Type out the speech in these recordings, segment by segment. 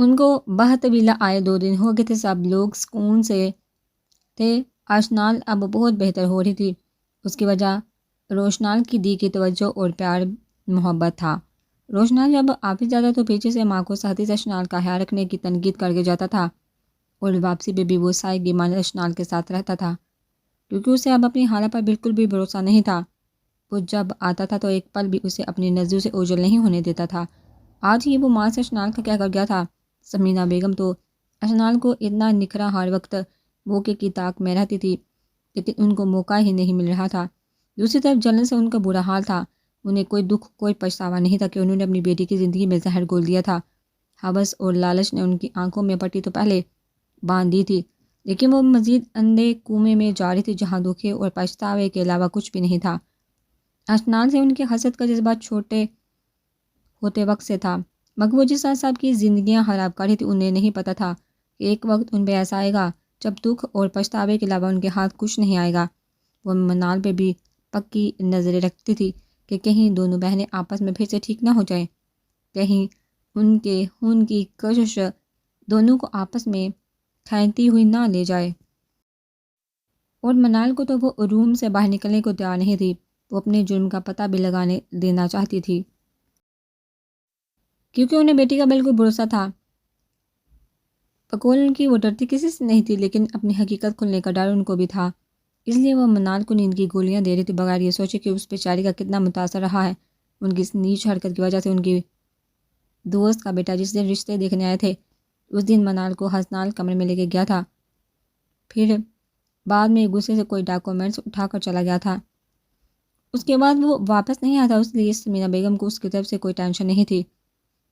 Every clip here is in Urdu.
ان کو بہتویلا آئے 2 دن ہو گئے تھے، سب لوگ سکون سے تھے۔ اشنال اب بہت بہتر ہو رہی تھی۔ اس کی وجہ روشنال کی دی کی توجہ اور پیار محبت تھا۔ روشنال جب آفس جاتا تو پیچھے سے ماں کو سختی سے اشنال کا خیال رکھنے کی تنقید کر کے جاتا تھا، اور واپسی پہ بھی وہ سائیگی مانے اشنال کے ساتھ رہتا تھا، کیونکہ اسے اب اپنی حالت پر بالکل بھی بھروسہ نہیں تھا۔ وہ جب آتا تھا تو ایک پل بھی اسے اپنی نظروں سے اوجھل نہیں ہونے دیتا تھا۔ آج ہی وہ ماں سے اشنال کا کیا کر گیا تھا؟ سمینہ بیگم تو اشنال کو اتنا نکھرا ہر وقت موقع کی طاق میں رہتی تھی، لیکن ان کو موقع ہی نہیں مل رہا تھا۔ دوسری طرف جلن سے ان کا برا حال تھا۔ انہیں کوئی دکھ، کوئی پچھتاوا نہیں تھا کہ انہوں نے اپنی بیٹی کی زندگی میں زہر گھول دیا تھا۔ ہوس اور لالچ نے ان کی آنکھوں میں پٹی تو پہلے باندھ دی تھی، لیکن وہ مزید اندھے کنویں میں جا رہی تھی جہاں دکھے اور پچھتاوے کے علاوہ کچھ بھی نہیں تھا۔ اشنال سے ان کی حسد کا جذبہ چھوٹے ہوتے وقت سے تھا، مگر وہ جس صاحب کی زندگیاں خراب کر رہی تھی انہیں نہیں پتہ تھا کہ ایک وقت ان پہ ایسا آئے گا جب دکھ اور پچھتاوے کے علاوہ ان کے ہاتھ کچھ نہیں آئے گا۔ وہ منال پہ بھی پکی نظریں رکھتی تھی کہ کہیں دونوں بہنیں آپس میں پھر سے ٹھیک نہ ہو جائیں، کہیں ان کے خون کی کشش دونوں کو آپس میں کھینچتی ہوئی نہ لے جائے۔ اور منال کو تو وہ روم سے باہر نکلنے کو تیار نہیں تھی۔ وہ اپنے جرم کا پتہ بھی لگانے دینا چاہتی تھی، کیونکہ انہیں بیٹی کا بالکل بھروسہ تھا۔ پکول ان کی وہ ڈرتی کسی سے نہیں تھی، لیکن اپنی حقیقت کھلنے کا ڈر ان کو بھی تھا، اس لیے وہ منال کو نیند کی گولیاں دے رہی تھی بغیر یہ سوچے کہ اس بیچاری کا کتنا متاثر رہا ہے ان کی اس نیچ حرکت کی وجہ سے۔ ان کی دوست کا بیٹا جس دن رشتے دیکھنے آئے تھے اس دن منال کو حسنال کمرے میں لے کے گیا تھا، پھر بعد میں غصے سے کوئی ڈاکومنٹس اٹھا کر چلا گیا تھا۔ اس کے بعد وہ واپس نہیں آتا، اس لیے سمینہ بیگم کو اس کی طرف سے کوئی ٹینشن نہیں تھی۔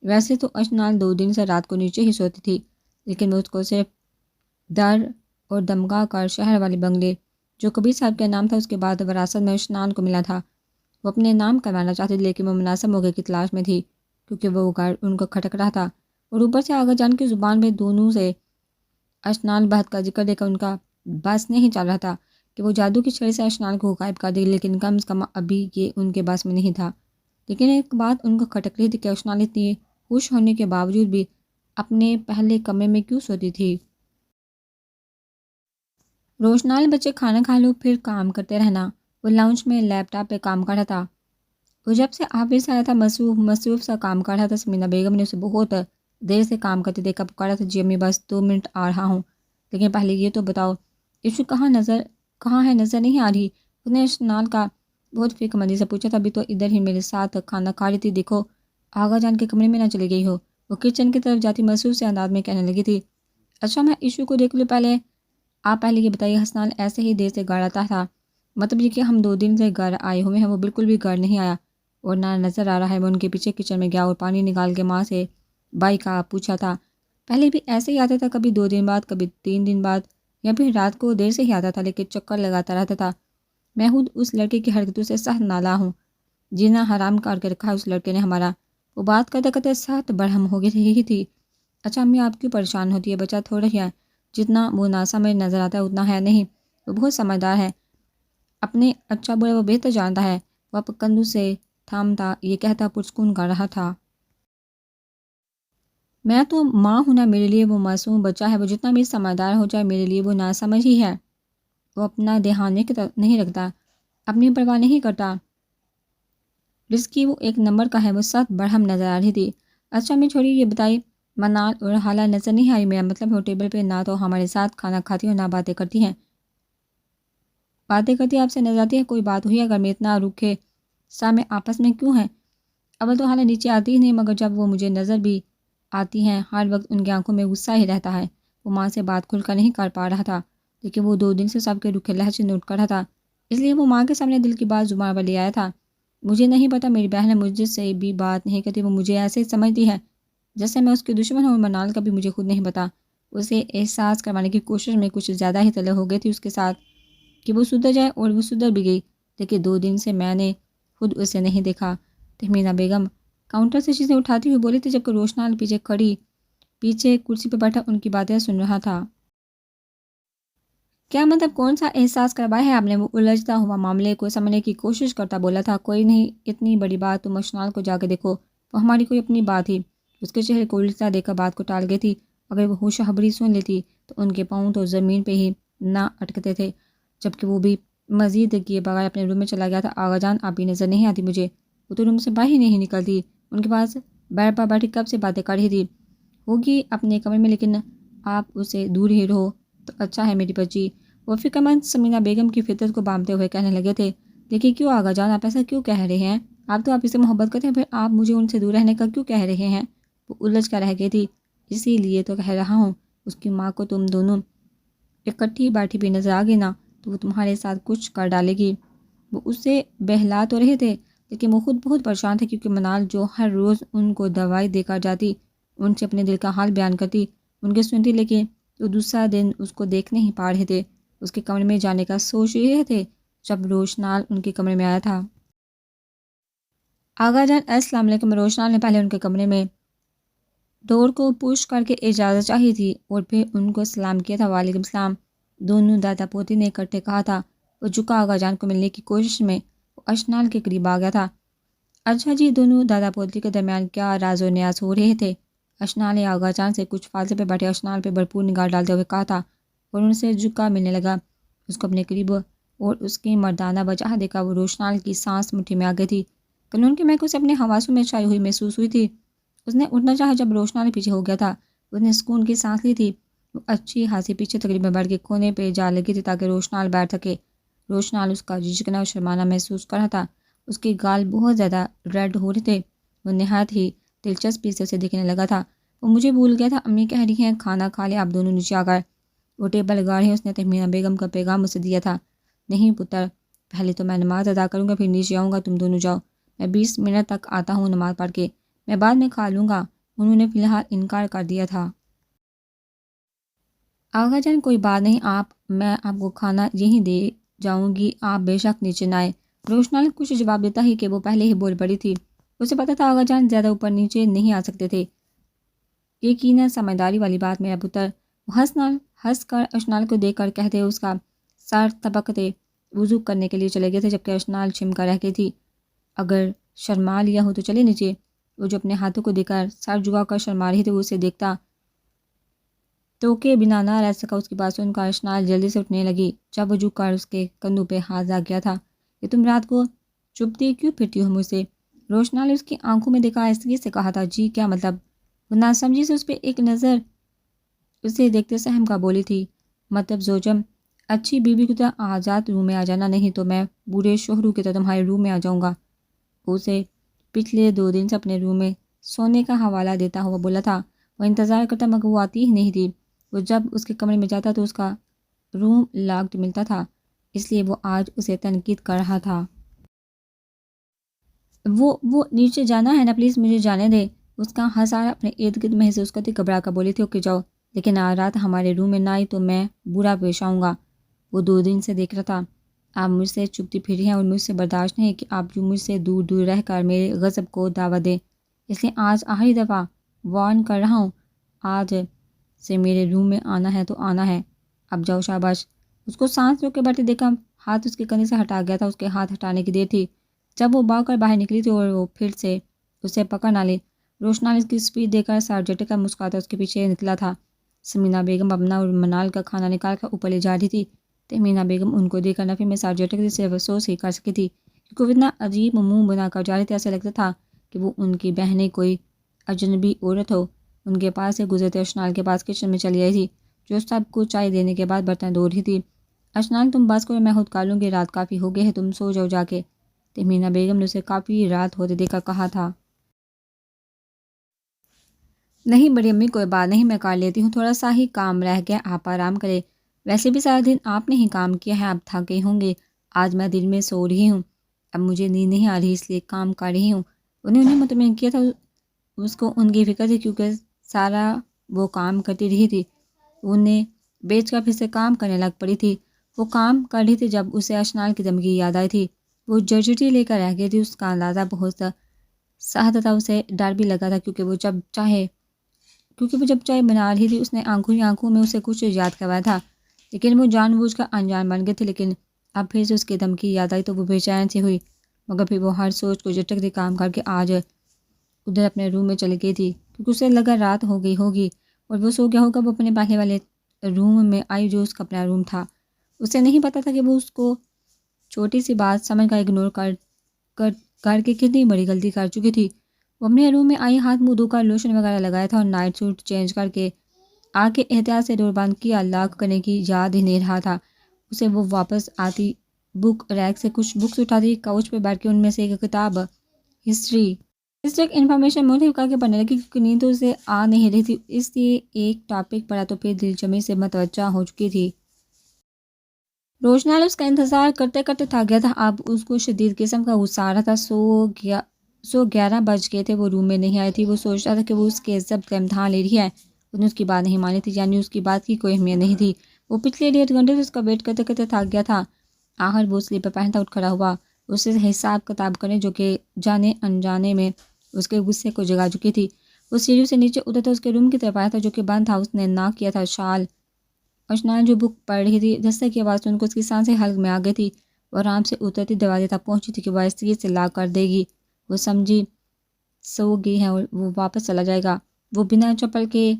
ویسے تو اشنال 2 دن سے رات کو نیچے ہی سوتی تھی، لیکن وہ اس کو صرف در اور دمکا کر شہر والے بنگلے جو کبیر صاحب کا نام تھا اس کے بعد وراثت میں اشنال کو ملا تھا وہ اپنے نام کروانا چاہتی تھی، لیکن وہ مناسب موقع کی تلاش میں تھی، کیونکہ وہ گھر ان کو کھٹک رہا تھا، اور اوپر سے آغا جان کی زبان میں دونوں سے اشنال بہت کا ذکر دے کر ان کا بس نہیں چل رہا تھا کہ وہ جادو کی چھڑی سے اشنال کو غائب کر دے، لیکن کم از کم ابھی یہ ان کے بس میں نہیں تھا۔ لیکن ایک بات ان کو کھٹک رہی تھی کہ اشنال اتنی خوش ہونے کے باوجود بھی اپنے پہلے کمرے میں کیوں سوتی تھی۔ روشنال بچے کھانا کھا لو پھر کام کرتے رہنا۔ وہ لاؤنج میں لیپ ٹاپ پہ کام کر رہا تھا۔ وہ جب سے آفس آیا تھا مصروف سا کام کر رہا تھا۔ سمینہ بیگم نے اسے بہت دیر سے کام کرتے دیکھا، پکارا تھا، جی امی بس 2 منٹ آ رہا ہوں، لیکن پہلے یہ تو بتاؤ ایشو کہاں ہے، نظر نہیں آ رہی؟ اس نے اشنال کا بہت فکر مندی سے پوچھا تھا۔ ابھی تو ادھر ہی میرے ساتھ کھانا کھا رہی تھی، دیکھو آغا جان کے کمرے میں نہ چلی گئی ہو۔ وہ کچن کی طرف جاتی مصروف سے انداز میں کہنے لگی تھی، اچھا میں ایشو کو دیکھ لوں پہلے، آپ پہلے یہ بتائیے حسنال ایسے ہی دیر سے گھر آتا تھا؟ مطلب یہ کہ ہم 2 دن سے گھر آئے ہوئے ہیں وہ بالکل بھی گھر نہیں آیا، اور نہ نظر آ رہا ہے۔ وہ ان کے پیچھے کچن میں گیا اور پانی نکال کے ماں سے بائی کا پوچھا تھا۔ پہلے بھی ایسے ہی آتا تھا، کبھی 2 دن بعد، کبھی 3 دن بعد، یا پھر رات کو دیر سے ہی آتا تھا، لیکن چکر لگاتا رہتا تھا۔ میں خود اس لڑکے کی حرکتوں سے سخت نالاں ہوں، جینا حرام کر کے رکھا ہے اس لڑکے نے ہمارا۔ وہ بات کرتے کرتے سخت برہم ہو گئی تھی۔ اچھا امی آپ کیوں پریشان ہوتی ہے؟ بچہ تھوڑا ہی ہے، جتنا وہ ناسمجھ نظر آتا ہے اتنا ہے نہیں، وہ بہت سمجھدار ہے، اپنے اچھا برا وہ بہتر جانتا ہے۔ وہ کندھوں سے تھامتا یہ کہتا پرسکون کر رہا تھا، میں تو ماں ہوں نا، میرے لیے وہ معصوم بچہ ہے، وہ جتنا بھی سمجھدار ہو جائے میرے لیے وہ ناسمجھ ہی ہے۔ وہ اپنا دھیان نہیں رکھتا، اپنی پرواہ نہیں کرتا، رزقی وہ ایک نمبر کا ہے۔ وہ سخت برہم نظر آ رہی تھی۔ اچھا میں چھوڑی، یہ بتائی منال اور حالہ نظر نہیں آئی؟ میرا مطلب وہ ٹیبل پہ نہ تو ہمارے ساتھ کھانا کھاتی اور نہ باتیں کرتی ہیں۔ باتیں کرتی آپ سے نظر آتی ہے، کوئی بات ہوئی؟ اگر میں اتنا روکھے سامنے آپس میں کیوں ہیں؟ اول تو حالہ نیچے آتی ہی نہیں، مگر جب وہ مجھے نظر بھی آتی ہیں ہر وقت ان کی آنکھوں میں غصہ ہی رہتا ہے۔ وہ ماں سے بات کھل کر نہیں کر پا رہا تھا، لیکن وہ 2 دن سے سب کے روکھے لہجے نوٹ کر رہا تھا، اس لیے وہ ماں کے سامنے دل کی بات زبان پر لے آیا تھا۔ مجھے نہیں پتا، میری بہن مجھ سے بھی بات نہیں کرتی، وہ مجھے ایسے ہی سمجھتی ہے جیسے میں اس کی دشمن ہوں۔ منال کا بھی مجھے خود نہیں پتا، اسے احساس کروانے کی کوشش میں کچھ زیادہ ہی طلب ہو گئی تھی اس کے ساتھ کہ وہ سدھر جائے، اور وہ سدھر بھی گئی، لیکن 2 دن سے میں نے خود اسے نہیں دیکھا۔ تہمینہ بیگم کاؤنٹر سے چیزیں اٹھاتی ہوئی بولی تھی، جبکہ روشنال پیچھے کرسی پہ بیٹھا ان کی باتیں سن رہا تھا۔ کیا مطلب کون سا احساس کروایا ہے آپ نے؟ وہ الجھتا ہوا معاملے کو سمجھنے کی کوشش کرتا بولا تھا۔ کوئی نہیں، اتنی بڑی بات تم اشنال کو جا کے دیکھو، وہ ہماری کوئی اپنی بات ہی، اس کے چہرے کو الٹا دیکھ کر بات کو ٹال گئی تھی۔ اگر وہ ہوش خبری سن لیتی تو ان کے پاؤں تو زمین پہ ہی نہ اٹکتے تھے، جبکہ وہ بھی مزید کیے بغیر اپنے روم میں چلا گیا تھا۔ آغا جان آپ بھی نظر نہیں آتی مجھے۔ وہ تو روم سے باہر ہی نہیں نکلتی، ان کے پاس بیڈ پر بیٹھی کب سے باتیں کر رہی تھی۔ ہوگی اپنے کمرے میں، لیکن آپ اسے دور ہی رہو تو اچھا ہے میری بچی۔ وہ فکر مند سمینہ بیگم کی فطرت کو بامتے ہوئے کہنے لگے تھے۔ دیکھیے کیوں آغا جان آپ ایسا کیوں کہہ رہے ہیں؟ آپ تو آپ سے محبت کرتے ہیں، پھر آپ مجھے ان سے دور رہنے کا کیوں کہہ رہے ہیں؟ وہ الجھ کر رہ گئی تھی۔ اسی لیے تو کہہ رہا ہوں، اس کی ماں کو تم دونوں اکٹھی بیٹھی بھی نظر آ گئی نا تو وہ تمہارے ساتھ کچھ کر ڈالے گی۔ وہ اسے بہلا تو رہے تھے، لیکن وہ خود بہت پریشان تھے، کیونکہ منال جو ہر روز ان کو دوائی دے کر جاتی، ان سے اپنے دل کا حال بیان کرتی، ان کے سنتی، لیکن وہ دوسرا دن اس کو دیکھ نہیں پا رہے تھے۔ اس کے کمرے میں جانے کا سوچ رہے تھے جب روشنال ان کے کمرے میں آیا تھا۔ آغا جان السلام علیکم۔ روشنال نے پہلے ان کے کمرے میں ڈور کو پش کر کے اجازت چاہی تھی اور پھر ان کو سلام کیا تھا۔ وعلیکم السلام، دونوں دادا پوتی نے اکٹھے کہا تھا۔ وہ جھکا آغا جان کو ملنے کی کوشش میں وہ اشنال کے قریب آ گیا تھا۔ اچھا جی، دونوں دادا پوتی کے درمیان کیا راز و نیاز ہو رہے تھے؟ اشنال نے آغا جان سے کچھ فاصلے پہ بیٹھے اشنال پہ بھرپور نگاہ ڈالتے ہوئے کہا تھا، اور ان سے جھکا ملنے لگا اس کو اپنے قریب، اور اس کی مردانہ وجہ دیکھا وہ روشنال کی سانس مٹھی میں آ گئی تھی۔ قانون کی مہک اسے اپنے حواسوں میں چھائی ہوئی محسوس ہوئی تھی۔ اس نے اٹھنا چاہا جب روشنال پیچھے ہو گیا تھا۔ اس نے سکون کی سانس لی تھی۔ وہ اچھی خاصی پیچھے تقریباً بیٹھ کے کونے پہ جا لگی تھی تاکہ روشنال بیٹھ سکے۔ روشنال اس کا جھجکنا اور شرمانا محسوس کر رہا تھا۔ اس کے گال بہت زیادہ ریڈ ہو رہے تھے۔ وہ نہایت ہی دلچسپی سے اسے دیکھنے لگا تھا۔ وہ مجھے بھول گیا تھا، امی کہہ رہی ہیں کھانا کھا لے، آپ دونوں نیچے آ کر۔ وہ ٹیبل لگا رہی ہیں، اس نے تہمینہ بیگم کا پیغام اسے دیا تھا۔ نہیں پتر، پہلے تو میں نماز ادا کروں گا، پھر نیچے آؤں گا، تم دونوں جاؤ، میں 20 منٹ تک آتا ہوں نماز پڑھ کے، میں بعد میں کھا لوں گا۔ انہوں نے فی الحال انکار کر دیا تھا۔ آغا جان کوئی بات نہیں، میں آپ کو کھانا یہیں دے جاؤں گی، آپ بے شک نیچے نہ آئے۔ روشنال کچھ جواب دیتا ہی کہ وہ پہلے ہی بول پڑی تھی۔ اسے پتا تھا آغا جان زیادہ اوپر نیچے نہیں آ سکتے تھے۔ یقیناً سمجھداری والی بات میرا پتر۔ وہ ہنس کر اشنال کو دیکھ کر کہتے اس کا سر تبکتے وضو کرنے کے لیے چلے گئے تھے، جبکہ اشنال چھم کر رہ گئی تھی۔ اگر شرما لیا ہو تو چلے نیچے۔ وہ جو اپنے ہاتھوں کو دیکھ کر سر جھکا کر شرما رہی تھی، وہ اسے دیکھتا تو کہ بنا نہ رہ سکا۔ اس کی بات سن کر اشنال جلدی سے اٹھنے لگی۔ جب وہ جھک کر اس کے کندھوں پہ ہاتھ رکھ گیا تھا، کہ تم رات کو چپتی کیوں پھرتی ہو مجھ سے؟ روشنال نے اس کی آنکھوں میں دیکھا، ایسے سے کہا تھا، جی کیا مطلب؟ وہ ناسمجھی سے اس پہ ایک نظر اسے دیکھتے سہم کا بولی تھی، مطلب زوجم، اچھی بیوی کی طرح آزاد روم میں آ جانا، نہیں تو میں بوڑھے شوہروں کی طرح تمہارے روم میں آ جاؤں گا۔ اسے پچھلے 2 دن سے اپنے روم میں سونے کا حوالہ دیتا ہوا بولا تھا۔ وہ انتظار کرتا مگر وہ آتی ہی نہیں تھی۔ وہ جب اس کے کمرے میں جاتا تو اس کا روم لاکڈ ملتا تھا، اس لیے وہ آج اسے تنقید کر رہا تھا۔ وہ نیچے جانا ہے نا، پلیز مجھے جانے دے۔ اس کا ہزار اپنے ارد گرد محسوس کرتی گھبرا کر بولی تھی، اوکے جاؤ، لیکن آج رات ہمارے روم میں نہ آئی تو میں برا پیش آؤں گا۔ وہ 2 دن سے دیکھ رہا تھا آپ مجھ سے چپتی پھری ہیں، اور مجھ سے برداشت نہیں کہ آپ جو مجھ سے دور دور رہ کر میرے غضب کو دعوت دیں، اس لیے آج آخری دفعہ وارن کر رہا ہوں، آج سے میرے روم میں آنا ہے تو آنا ہے، اب جاؤ، شاباش۔ اس کو سانس روک کے بیٹھے دیکھا، ہاتھ اس کے کندھے سے ہٹا گیا تھا۔ اس کے ہاتھ ہٹانے کی دیر تھی جب وہ بھاگ کر باہر نکلی تھی، اور وہ پھر سے اسے پکڑ نہ لی۔ روشنال اس کی سپیڈ دیکھ کر سر جھٹک کر مسکراتا اس کے پیچھے نکلا تھا۔ سمینہ بیگم اپنا اور منال کا کھانا نکال کر اوپر لے جا رہی تھی۔ تہمینہ بیگم ان کو دیکھ کر نفی میں سر جھٹکتی سے افسوس ہی کر سکی تھی، کیونکہ وہ اتنا عجیب منہ بنا کر جا رہی تھی، ایسا لگتا تھا کہ وہ ان کی بہنیں کوئی اجنبی عورت ہو۔ ان کے پاس سے گزرتے اشنال کے پاس کچن میں چلی آئی تھی، جو سب کو چائے دینے کے بعد برتن دھو رہی تھی۔ اشنال تم بس کرو، میں خود کر لوں گی، رات کافی ہو گئی ہے، تم سو جاؤ جا کے، تہمینہ بیگم نے اسے کافی رات ہوتے دیکھ کر کہا تھا۔ نہیں بڑی امی، کوئی بات نہیں، میں کر لیتی ہوں، تھوڑا سا ہی کام رہ گیا، آپ آرام کرے، ویسے بھی سارا دن آپ نے ہی کام کیا ہے، آپ تھک گئے ہوں گے، آج میں دن میں سو رہی ہوں، اب مجھے نیند نہیں آ رہی، اس لیے کام کر رہی ہوں۔ انہیں مطمئن کیا تھا، اس کو ان کی فکر تھی، کیونکہ سارا وہ کام کرتی رہی تھی، انہیں بیچ کر پھر سے کام کرنے لگ پڑی تھی۔ وہ کام کر رہی تھی جب اسے اشنال کی دھمکی یاد آئی تھی۔ وہ جرجٹی لے کر رہ گئی تھی، اس کا اندازہ بہت سخت تھا، اسے ڈر بھی لگا تھا، کیونکہ وہ جب چائے بنا رہی تھی، اس نے آنکھوں میں اسے کچھ یاد کروایا تھا، لیکن وہ جان بوجھ کر انجان بن گئے تھے۔ لیکن اب پھر سے اس کی دھمکی یاد آئی تو وہ بے چین سی ہوئی، مگر پھر وہ ہر سوچ کو جھٹک دے کام کر کے آج ادھر اپنے روم میں چلی گئی تھی، کیونکہ اسے لگا رات ہو گئی ہوگی اور وہ سو گیا ہوگا۔ وہ اپنے پہلے والے روم میں آئی جو اس کا اپنا روم تھا۔ اسے نہیں پتا تھا کہ وہ اس کو چھوٹی سی بات سمجھ کر اگنور کر کے کتنی بڑی غلطی کر چکی تھی۔ وہ اپنے روم میں آئی، ہاتھ منہ دھو کر لوشن وغیرہ لگایا تھا اور نائٹ سوٹ چینج کر کے آ کے احتیاط سے ڈور بند کیا۔ لاک کرنے کی یاد ہی نہیں رہا تھا اسے۔ وہ واپس آتی، بک ریک سے کچھ بکس اٹھاتی، کاؤچ پہ بیٹھ کے ان میں سے ایک کتاب ہسٹری انفارمیشن مختلف کر کے پڑھنے لگی، کیونکہ نیند تو اسے آ نہیں رہی تھی، اس لیے ایک ٹاپک پڑھا تو پھر دل جمی سے متوجہ ہو چکی تھی۔ روشنال اس کا انتظار کرتے کرتے تھک گیا تھا۔ اب اس کو شدید قسم کا غصہ آ رہا تھا۔ 11 بج گئے تھے، وہ روم میں نہیں آئی تھی۔ وہ سوچ رہا تھا کہ وہ اس کے ضبط کا امتحان لے رہی ہے، اس نے اس کی بات نہیں مانی تھی، یعنی اس کی بات کی کوئی اہمیت نہیں تھی۔ وہ پچھلے 1.5 گھنٹے سے اس کا ویٹ کرتے کرتے تھک گیا تھا۔ آخر وہ سلیپر پہنتا اٹھ کھڑا ہوا، اس سے حساب کتاب کرنے جو کہ جانے انجانے میں اس کے غصے کو جگا چکی تھی۔ وہ سیڑھیوں سے نیچے اترتا اس کے روم کی طرف آیا تھا جو کہ بند تھا۔ اس نے ناک کیا تھا شال اشنال جو بک پڑھ رہی تھی۔ دستک کی آواز سن کر اس کی سانسیں حلق میں آ گئی تھی۔ وہ آرام سے اترتی دروازے تک پہنچی تھی کہ وہ آہستگی سے لاک کر دے گی۔ وہ سمجھی سو گئی ہے اور وہ واپس چلا جائے گا۔ وہ بنا چپل کے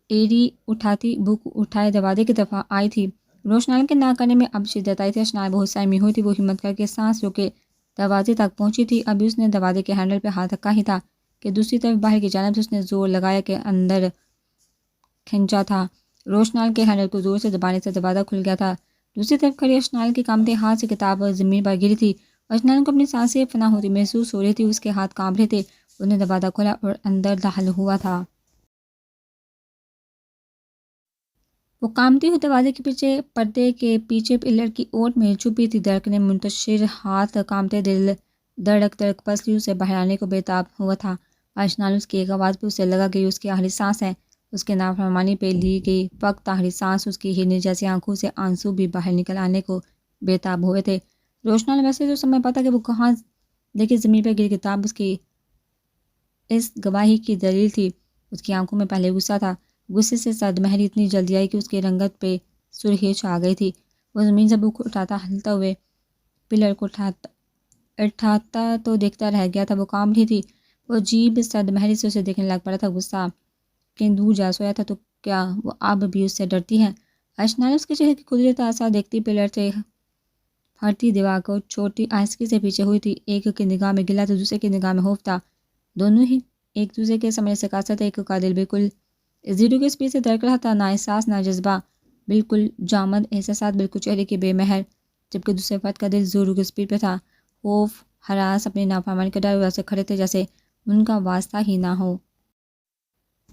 ایڑی اٹھاتی بک اٹھائے دروازے کی طرف آئی تھی۔ روشنال کے نہ کرنے میں اب شدت آئی تھی۔ اشنال بہت سہمی ہوئی تھی۔ وہ ہمت کر کے سانس رو کے دروازے تک پہنچی تھی۔ ابھی اس نے دروازے کے ہینڈل پہ ہاتھ رکھا ہی تھا کہ دوسری طرف باہر کی جانب سے اس نے زور لگایا کہ اندر کھنچا تھا۔ روشنال کے ہینڈل کو زور سے دبانے سے دروازہ کھل گیا تھا۔ دوسری طرف کھڑی اشنال کے کانپتے ہاتھ سے کتاب زمین پر گری تھی۔ اشنال کو اپنی سانسیں فنا ہوتی محسوس ہو رہی تھی، اس کے ہاتھ کانپ رہے تھے۔ اس نے دروازہ کھولا اور اندر داخل ہوا تھا۔ وہ کانپتی ہوئی دروازے کے پیچھے پردے کے پیچھے پلر کی اوٹ میں چھپی تھی، دھڑکنیں منتشر، ہاتھ کانپتے، دل دھڑک دھڑک پسلیوں سے باہر آنے کو بےتاب ہوا تھا۔ اشنال اس کی ایک آواز پہ اسے لگا کہ اس کی آخری سانس ہے۔ اس کے نافرمانی پہ لی گئی وقت آخری سانس، اس کی ہرنی جیسی آنکھوں سے آنسو بھی باہر نکل آنے کو بےتاب ہوئے تھے۔ روشنال ویسے تو سمجھ پاتا کہ وہ کہاں، لیکن زمین پہ گری کتاب اس کی اس گواہی کی دلیل تھی۔ اس کی آنکھوں میں پہلے غصہ تھا، غصے سے سرد مہری اتنی جلدی آئی کہ اس کی رنگت پہ سرخی چھا گئی تھی۔ وہ زمین سے بک اٹھاتا، ہلتا ہوئے پلر کو اٹھاتا تو دیکھتا رہ گیا تھا۔ وہ کام رہی تھی۔ وہ عجیب سرد مہری سے اسے دیکھنے لگ پڑا تھا۔ غصہ کہیں دور جا سویا تھا تو کیا وہ اب بھی اس سے ڈرتی ہے؟ اشنال اس کے چہرے کی قدرت آسا دیکھتی پلر سے پھٹتی دیوار کو چھوٹی آہستگی سے پیچھے ہوئی تھی۔ ایک کی نگاہ میں گلا تو دوسرے کی نگاہ میں خوف تھا۔ دونوں ہی ایک دوسرے کے سمجھنے سے قاصر تھے۔ ایک کا دل بالکل زیرو کے سپیڈ سے دھڑک رہا تھا، نہ احساس نہ جذبہ، بالکل جامد احساسات، بالکل چہرے کے بے مہر، جبکہ دوسرے فرد کا دل زوروں کے سپیڈ پہ تھا۔ خوف، ہراس، اپنی نافرمانی کا ڈر، ویسے کھڑے تھے جیسے ان کا واسطہ ہی نہ ہو۔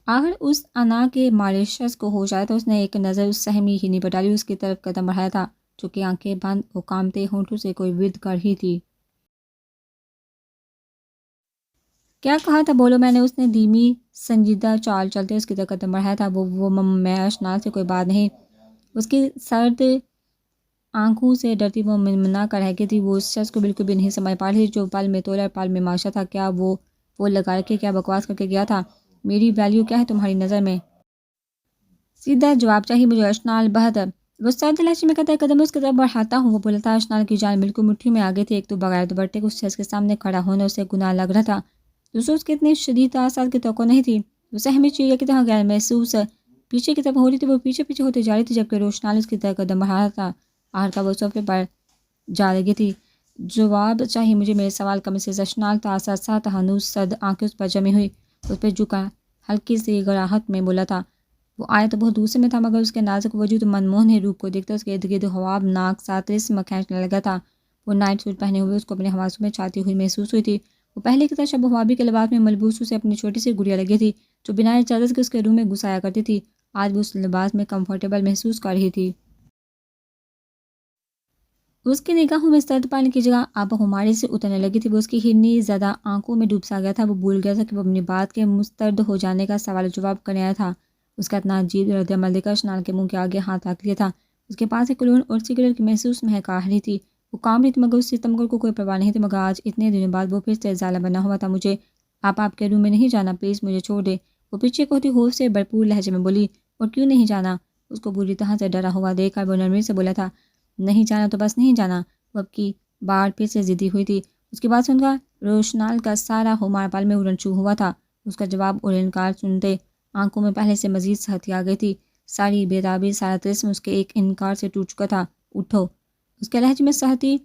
آخر اس انا کے مارے شخص کو ہوش آیا تھا۔ اس نے ایک نظر اس سہمی ہرنی پر ڈالی، اس کی طرف قدم بڑھایا تھا جو کہ آنکھیں بند اور کانپتے ہونٹوں سے کوئی ورد کر رہی تھی۔ کیا کہا تھا بولو، میں نے، اس نے دھیمی سنجیدہ چال چلتے اس کی طرف قدم بڑھایا تھا۔ میں اشنال سے کوئی بات نہیں، اس کی سرد آنکھوں سے ڈرتی وہ منمنا کر رہ گئی تھی۔ وہ اس شخص کو بالکل بھی نہیں سمجھ پا رہی تھی جو پل میں تولا اور پل میں معاشا تھا۔ کیا وہ لگا رکھے، کیا بکواس کر کے گیا تھا؟ میری ویلیو کیا ہے تمہاری نظر میں؟ سیدھا جواب چاہیے مجھے۔ اشنال بہت وہ سرد لہجے میں قطع قدم اس کی طرف بڑھاتا ہوں وہ بولا تھا۔ اشنال کی جان بالکل مٹھی میں آ گئی تھی۔ ایک تو بغیر دوپٹے کے اس شخص کے سامنے کھڑا ہونا اسے گناہ لگ رہا تھا، دوسرے اس کے اتنے شدید تاثرات کی توقع نہیں تھی۔ وہ سہمی چڑیا کی طرح غیر محسوس پیچھے کی طرف ہو رہی تھی۔ وہ پیچھے پیچھے ہوتے جا رہی تھی جبکہ روشنال اس کی طرف قدم بڑھا رہا تھا۔ آخر وہ صوفے پر جا لگی تھی۔ جواب چاہیے مجھے میرے سوال کا۔ مسز اشنال تاثر سا تہانوس سرد آنکھیں اس پر جمی ہوئی، اس پہ جھکا ہلکی سی گراہٹ میں بولا تھا۔ وہ آیا تو بہت دور سے میں تھا، مگر اس کے نازک وجود منموہن روپ کو دیکھتا اس کے ارد گرد خواب ناک ساتھ رسم کھینچنے لگا تھا۔ وہ نائٹ سوٹ پہنے ہوئے اس کو اپنے حواسوں میں چھاتی ہوئی محسوس ہوئی تھی۔ وہ پہلے کی طرح شب و خوابی کے لباس میں ملبوس اسے اپنی چھوٹی سی گڑیا لگی تھی جو بنا اجازت کے اس کے روم میں گھس آیا کرتی تھی۔ آج وہ اس لباس میں کمفرٹیبل محسوس کر رہی تھی۔ اس کی نگاہوں میں سرد پانی کی جگہ آب خماری سے اترنے لگی تھی۔ وہ اس کی ہرنی زدہ آنکھوں میں ڈوب سا گیا تھا۔ وہ بھول گیا تھا کہ وہ اپنی بات کے مسترد ہو جانے کا سوال و جواب کرنے آیا تھا۔ اس کا اتنا عجیب رد عمل دیکھا اشنال کے منہ کے آگے ہاتھ رکھ لیا تھا۔ اس کے پاس ایک کلون اور سگریٹ کی محسوس مہک آ رہی تھی۔ وہ کام رہی تھی مگر اس ستمگر کو کوئی پرواہ نہیں تھی۔ مگر آج اتنے دنوں بعد وہ پھر سے ظالم بنا ہوا تھا۔ مجھے آپ کے روم میں نہیں جانا، پلیز مجھے چھوڑ دے، وہ پیچھے کو ہوتی خوف سے بھرپور لہجے میں بولی۔ اور کیوں نہیں جانا؟ اس کو بری طرح سے ڈرا ہوا دیکھ کر وہ نرمی سے بولا تھا۔ نہیں جانا تو بس نہیں جانا۔ وہ اب کی بار پھر سے ضدی ہوئی تھی۔ اس کی بات سن کر روشنال کا سارا خمار پل میں اڑن شروع ہوا تھا۔ اس کا جواب اور انکار سنتے آنکھوں میں پہلے سے مزید سختی آ گئی تھی۔ ساری بے-تابی، سارا طلسم اس کے ایک انکار سے ٹوٹ چکا تھا۔ اٹھو، اس کے لہجے میں سختی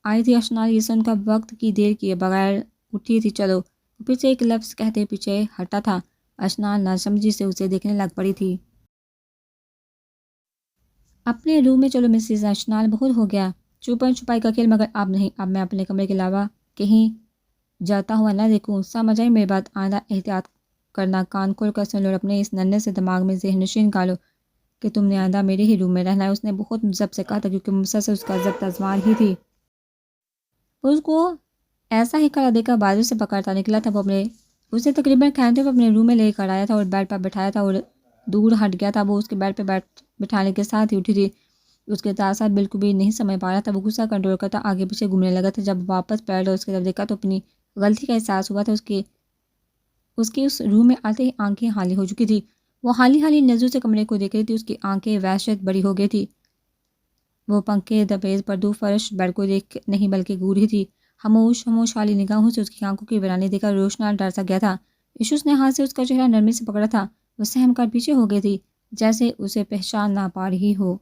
آئی تھی۔ اشنال یہ سن کر وقت کی دیر کیے بغیر اٹھی تھی۔ چلو، وہ پھر سے ایک لفظ کہتے پیچھے ہٹا تھا۔ اشنال ناسمجھی سے اسے دیکھنے لگ پڑی تھی۔ اپنے روم میں چلو مسز اشنال، بہت ہو گیا چھپن چھپائی کا کھیل، مگر اب نہیں۔ اب میں اپنے کمرے کے علاوہ کہیں جاتا ہوا نہ دیکھوں۔ سمجھ آئی میری بات؟ آئندہ احتیاط کرنا، کان کھول کر سن لو اور اپنے اس ننھے سے دماغ میں ذہن نشین نکالو کہ تم نے آئندہ میرے ہی روم میں رہنا ہے۔ اس نے بہت ضبط سے کہا تھا کیونکہ مسلسل اس کا ضبط آزمار ہی تھی۔ اس کو ایسا ہی کھڑا دیکھا بازو سے پکڑتا نکلا تھا۔ وہ اسے تقریباً کھانتے ہوئے اپنے روم میں لے کر آیا تھا اور بیڈ پر بٹھایا تھا اور دور ہٹ گیا تھا۔ وہ اس کے بیڈ پہ بٹھانے کے ساتھ ہی اٹھی تھی۔ اس کے تاثرات بالکل بھی نہیں سمجھ پا رہا تھا۔ وہ غصہ کنٹرول کرتا آگے پیچھے گھومنے لگا تھا۔ جب واپس بیٹھ اور اس کی طرف دیکھا تو اپنی غلطی کا احساس ہوا تھا۔ اس کی اس روم میں آتے ہی آنکھیں حالی ہو چکی تھی۔ وہ حالی حالی نظروں سے کمرے کو دیکھ رہی تھی۔ اس کی آنکھیں وحشت بڑی ہو گئی تھی۔ وہ پنکھے، دبیز، پردو، فرش، بیڈ کو دیکھ نہیں بلکہ گھور رہی تھی۔ خاموش والی نگاہوں سے اس کی آنکھوں کی ویرانی دیکھ کر روشنال ڈر سا گیا تھا۔ یشوس نے ہاتھ سے اس کا چہرہ نرمی سے پکڑا تھا۔ وہ سہم کر پیچھے ہو گئی تھی جیسے اسے پہچان نہ پا رہی ہو۔